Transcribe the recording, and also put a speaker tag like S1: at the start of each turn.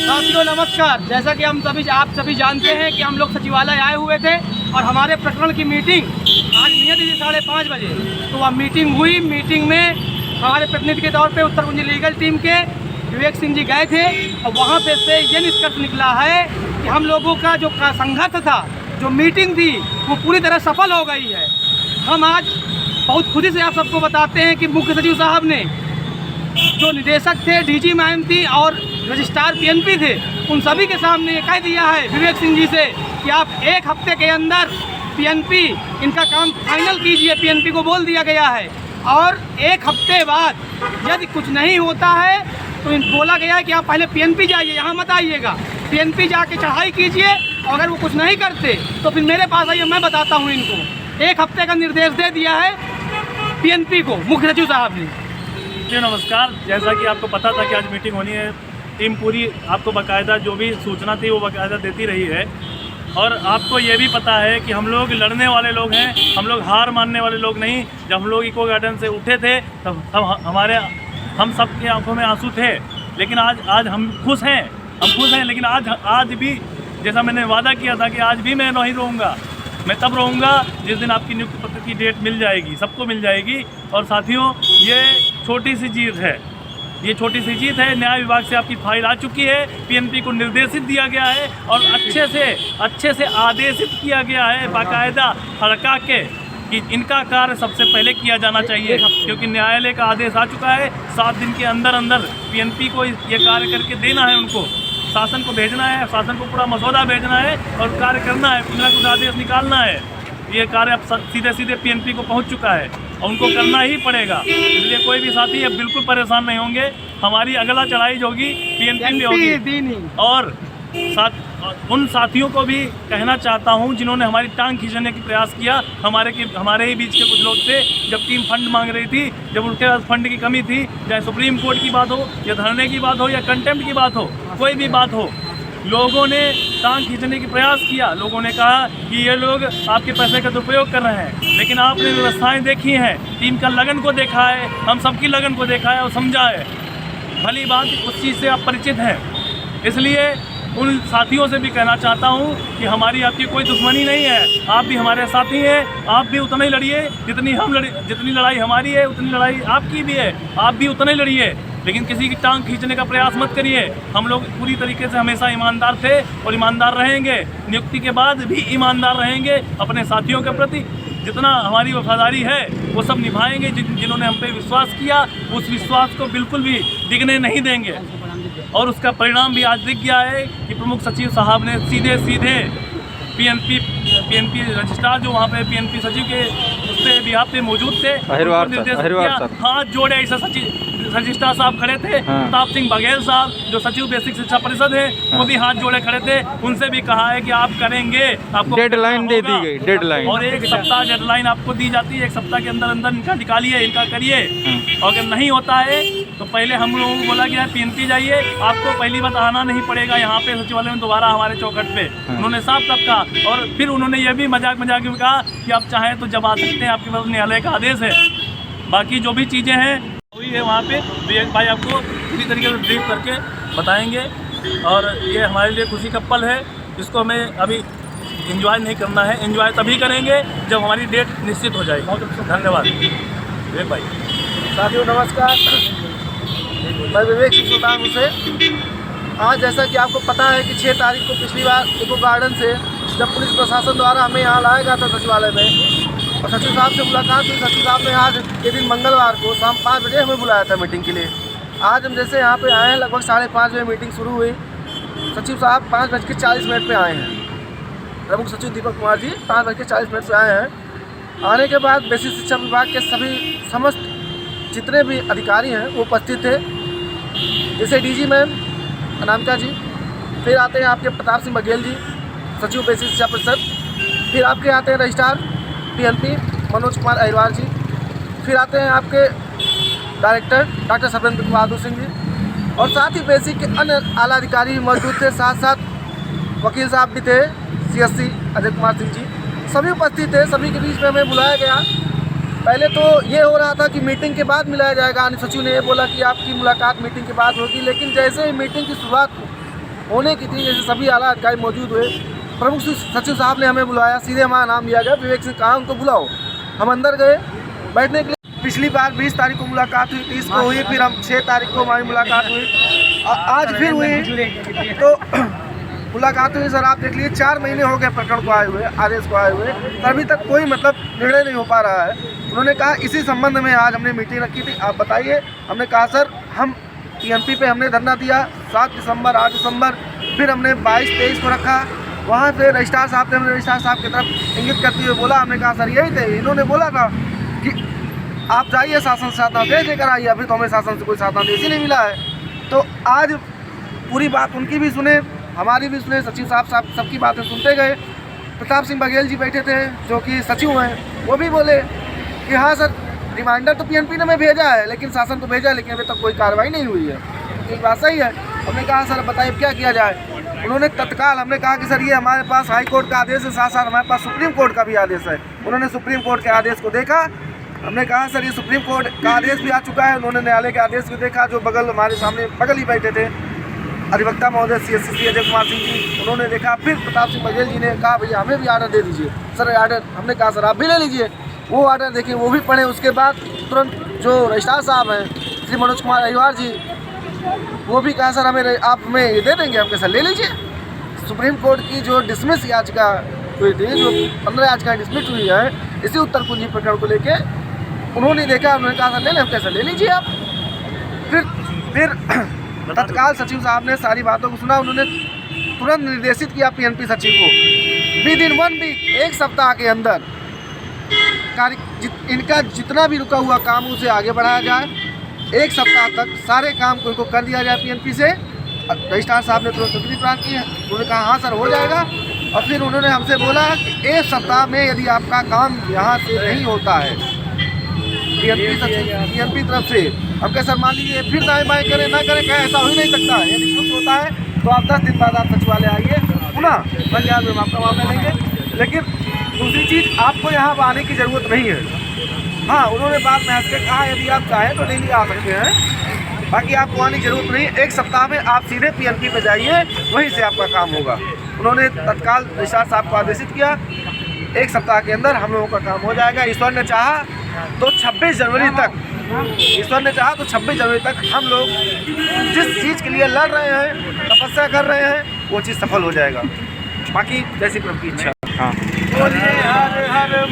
S1: साथियों नमस्कार। जैसा कि आप सभी जानते हैं कि हम लोग सचिवालय आए हुए थे और हमारे प्रकरण की मीटिंग आज नियत थी 5:30 बजे। तो वह मीटिंग हुई। मीटिंग में हमारे प्रतिनिधि के तौर पे उत्तर कुंज लीगल टीम के विवेक सिंह जी गए थे और वहाँ पे से ये निष्कर्ष निकला है कि हम लोगों का जो संघर्ष था, जो मीटिंग थी, वो पूरी तरह सफल हो गई है। हम आज बहुत खुशी से आप सबको बताते हैं कि मुख्य सचिव साहब ने, जो निदेशक थे, डीजी मैम थी और रजिस्ट्रार पीएनपी थे, उन सभी के सामने ये कह दिया है विवेक सिंह जी से कि आप 1 हफ्ते के अंदर पीएनपी इनका काम फाइनल कीजिए। पीएनपी को बोल दिया गया है और 1 हफ्ते बाद यदि कुछ नहीं होता है तो बोला गया है कि आप पहले पीएनपी जाइए, यहाँ मत आइएगा। पीएनपी जाके चढ़ाई कीजिए और अगर वो कुछ नहीं करते तो फिर मेरे पास आइए, मैं बताता हूँ इनको। 1 हफ्ते का निर्देश दे दिया है पीएनपी को मुख्य सचिव साहब ने।
S2: जी नमस्कार। जैसा कि आपको पता था कि आज मीटिंग होनी है, टीम पूरी आपको बाकायदा जो भी सूचना थी वो बाकायदा देती रही है। और आपको ये भी पता है कि हम लोग लड़ने वाले लोग हैं, हम लोग हार मानने वाले लोग नहीं। जब हम लोग इको गार्डन से उठे थे तब हम सब की आंखों में आंसू थे, लेकिन आज हम खुश हैं। लेकिन आज भी जैसा मैंने वादा किया था कि आज भी मैं नहीं रहूँगा। मैं तब रहूँगा जिस दिन आपकी नियुक्ति पत्र की डेट मिल जाएगी, सबको मिल जाएगी। और साथियों, ये छोटी सी जीत है, ये छोटी सी जीत है। न्याय विभाग से आपकी फाइल आ चुकी है, पीएनपी को निर्देशित दिया गया है और अच्छे से आदेशित किया गया है बाकायदा हड़का के कि इनका कार्य सबसे पहले किया जाना चाहिए, क्योंकि न्यायालय का आदेश आ चुका है। 7 दिन के अंदर पीएनपी को ये कार्य करके देना है, उनको शासन को भेजना है, शासन को पूरा मसौदा भेजना है और कार्य करना है, कुछ आदेश निकालना है। ये कार्य अब सीधे पीएनपी को पहुंच चुका है और उनको करना ही पड़ेगा। इसलिए कोई भी साथी अब बिल्कुल परेशान नहीं होंगे। हमारी अगला चढ़ाई जो होगी पीएनपी पे होगी। और उन साथियों को भी कहना चाहता हूं जिन्होंने हमारी टांग खींचने की प्रयास किया। हमारे ही बीच के कुछ लोग थे, जब टीम फंड मांग रही थी, जब उनके पास फंड की कमी थी, चाहे सुप्रीम कोर्ट की बात हो या धरने की बात हो या कंटेम्प्ट की बात हो, कोई भी बात हो, लोगों ने टांग खींचने की प्रयास किया। लोगों ने कहा कि ये लोग आपके पैसे का दुरुपयोग कर रहे हैं, लेकिन आपने व्यवस्थाएं देखी हैं, टीम का लगन को देखा है, हम सबकी लगन को देखा है और समझा है। भली बात उस चीज़ से आप परिचित हैं। इसलिए उन साथियों से भी कहना चाहता हूं कि हमारी आपकी कोई दुश्मनी नहीं है। आप भी हमारे साथी हैं, आप भी उतना ही लड़िए जितनी लड़ाई हमारी है उतनी लड़ाई आपकी भी है। आप भी उतना ही लड़िए, लेकिन किसी की टांग खींचने का प्रयास मत करिए। हम लोग पूरी तरीके से हमेशा ईमानदार थे और ईमानदार रहेंगे। नियुक्ति के बाद भी ईमानदार रहेंगे अपने साथियों के प्रति। जितना हमारी वफादारी है वो सब निभाएंगे। जिन्होंने हम पे विश्वास किया, उस विश्वास को बिल्कुल भी डिगने नहीं देंगे। और उसका परिणाम भी आज दिख गया है कि प्रमुख सचिव साहब ने सीधे पीएनपी रजिस्ट्रार जो वहाँ पे पीएनपी सचिव के उससे बिहार पे मौजूद थे, हाथ जोड़े। ऐसा सचिव रजिस्ट्रार साहब खड़े थे, प्रताप सिंह बघेल साहब जो सचिव बेसिक शिक्षा परिषद है, वो भी हाथ जोड़े खड़े थे। उनसे भी कहा है कि आप करेंगे, आपको
S3: डेडलाइन दे दी गई, डेडलाइन
S2: और 1 सप्ताह डेडलाइन आपको दी जाती है। 1 सप्ताह के अंदर इनका निकालिए, इनका करिए। और अगर नहीं होता है तो पहले हम लोगों को बोला गया पीएनपी जाइए, आपको पहली बात आना नहीं पड़ेगा यहाँ पे सचिवालय में दोबारा हमारे चौखट पे। उन्होंने साफ कहा और फिर उन्होंने ये भी मजाक में कहा कि आप चाहें तो जब आ सकते हैं, आपके पास न्यायालय का आदेश है। बाकी जो भी चीज़ें हैं हुई है वहाँ पे विवेक भाई आपको पूरी तरीके से ब्रीफ करके बताएंगे। और ये हमारे लिए खुशी का पल है, इसको हमें अभी एंजॉय नहीं करना है। एंजॉय तभी करेंगे जब हमारी डेट निश्चित हो जाएगी। धन्यवाद विवेक भाई।
S1: साथियों नमस्कार, मैं विवेक सिंह सुल्तान से। आज जैसा कि आपको पता है कि 6 तारीख को पिछली बार इको गार्डन से जब पुलिस प्रशासन द्वारा हमें यहाँ लाया गया था सचिवालय में और सचिव साहब से मुलाकात हुई। सचिव साहब ने आज के दिन मंगलवार को शाम 5 बजे हमें बुलाया था मीटिंग के लिए। आज हम जैसे यहाँ पे आए हैं, लगभग 5:30 बजे मीटिंग शुरू हुई। सचिव साहब 5:40 पे आए हैं। प्रमुख सचिव दीपक कुमार जी 5:40 से आए हैं। आने के बाद बेसिक शिक्षा विभाग के समस्त जितने भी अधिकारी हैं वो उपस्थित थे, जैसे डीजी मैम अनामिका जी, फिर आते हैं आपके प्रताप सिंह बघेल जी सचिव बेसिक शिक्षा परिषद, फिर आपके आते हैं रजिस्ट्रार पीएनपी मनोज कुमार अहिरवार जी, फिर आते हैं आपके डायरेक्टर डॉक्टर सत्येंद्र बहादुर सिंह जी, और साथ ही बेसिक के अन्य आला अधिकारी भी मौजूद थे। साथ वकील साहब भी थे, CSC अजय कुमार सिंह जी, सभी उपस्थित थे। सभी के बीच में हमें बुलाया गया। पहले तो ये हो रहा था कि मीटिंग के बाद मिलाया जाएगा। अन्य सचिव ने ये बोला कि आपकी मुलाकात मीटिंग के बाद होगी, लेकिन जैसे ही मीटिंग की शुरुआत हुई होने की थी। जैसे सभी आला अधिकारी मौजूद हुए, प्रमुख सचिव साहब ने हमें बुलाया, सीधे हमारा नाम लिया गया, विवेक सिंह कहा उनको बुलाओ। हम अंदर गए बैठने के लिए। पिछली बार 20 तारीख को मुलाकात हुई, 30 को हुई, फिर हम 6 तारीख को हमारी मुलाकात हुई, आज फिर हुई। तो मुलाकात हुई सर, आप देख लीजिए 4 महीने हो गए प्रकरण को आए हुए, आदेश को आए हुए, अभी तक कोई मतलब निर्णय नहीं हो पा रहा है। उन्होंने कहा इसी संबंध में आज हमने मीटिंग रखी थी, आप बताइए। हमने कहा सर हम पीएनपी पे हमने धरना दिया 7 दिसंबर, 8 दिसंबर, फिर हमने 22-23 को रखा। वहाँ से रजिस्ट्रार साहब थे, हमने रजिस्ट्रार साहब की तरफ इंगित करते हुए बोला, हमने कहा सर यही थे, इन्होंने बोला था कि आप जाइए शासन से आदेश देकर आइए, अभी तो हमें शासन से कोई आदेश ही नहीं मिला है। तो आज पूरी बात उनकी भी सुने, हमारी भी सुने, सचिव साहब सबकी बातें सुनते गए। प्रताप सिंह बघेल जी बैठे थे जो कि सचिव हैं, वो भी बोले कि हाँ सर रिमाइंडर तो पीएनपी ने में भेजा है, लेकिन शासन तो भेजा है, लेकिन अभी तक कोई कार्रवाई नहीं हुई है। ये बात सही है। हमने कहा सर बताइए क्या किया जाए। उन्होंने तत्काल, हमने कहा कि सर ये हमारे पास हाई कोर्ट का आदेश है, साथ साथ हमारे पास सुप्रीम कोर्ट का भी आदेश है। उन्होंने सुप्रीम कोर्ट के आदेश को देखा। हमने कहा सर ये सुप्रीम कोर्ट का आदेश भी आ चुका है। उन्होंने न्यायालय के आदेश को देखा, जो बगल हमारे सामने बगल ही बैठे थे अधिवक्ता महोदय CSCC अजय कुमार सिंह जी, उन्होंने देखा। फिर प्रताप सिंह बघेल जी ने कहा भैया हमें भी आर्डर दे दीजिए सर, आर्डर। हमने कहा सर आप भी ले लीजिए। वो आर्डर देखिए, वो भी पढ़े। उसके बाद तुरंत जो रजिस्ट्रार साहब हैं श्री मनोज कुमार अहिवार जी, वो भी कहा सर हमें आप हमें ये दे देंगे। हम कैसा ले लीजिए। सुप्रीम कोर्ट की जो डिसमिस याचिका हुई थी, जो 15 याचिका डिसमिस हुई है इसी उत्तर कुंजी प्रकरण को लेके, उन्होंने देखा, उन्होंने कहा सर ले लें, हम कैसा ले लीजिए आप। फिर तत्काल सचिव साहब ने सारी बातों को सुना। उन्होंने तुरंत निर्देशित किया पीएनपी सचिव को विदिन 1 वीक, 1 सप्ताह के अंदर इनका जितना भी रुका हुआ काम उसे आगे बढ़ाया जाए। 1 सप्ताह तक सारे काम को इनको कर दिया जाए पीएनपी से। रजिस्ट्रार साहब ने तुरंत स्वीकृति प्रदान की है। उन्होंने कहा हाँ सर हो जाएगा। और फिर उन्होंने हमसे बोला कि 1 सप्ताह में यदि आपका काम यहाँ से नहीं होता है पीएनपी तरफ से, हम कह सर मान लीजिए फिर दाएँ बाएँ करें ना करें, क्या ऐसा हो ही नहीं सकता है। यदि कुछ होता है तो आप 10 दिन बाद आप सचिवालय आइए, पुनः पंजाब में आपका मामला लेंगे। लेकिन दूसरी चीज़, आपको यहाँ आने की ज़रूरत नहीं है। हाँ, उन्होंने बाद में हंस के कहा यदि आप चाहें तो डेली आ सकते हैं, बाकी आपको आने की ज़रूरत नहीं। 1 सप्ताह में आप सीधे पीएनपी पे जाइए, वहीं से आपका काम होगा। उन्होंने तत्काल रजिस्ट्रार साहब को आदेशित किया। 1 सप्ताह के अंदर हम लोगों का काम हो जाएगा। ईश्वर ने चाहा तो 26 जनवरी तक, ईश्वर ने चाहा तो 26 जनवरी तक हम लोग जिस चीज़ के लिए लड़ रहे हैं, तपस्या कर रहे हैं, वो चीज़ सफल हो जाएगा। बाकी जैसी प्रभु की इच्छा।
S3: हाँ।
S1: बोलिए हर हर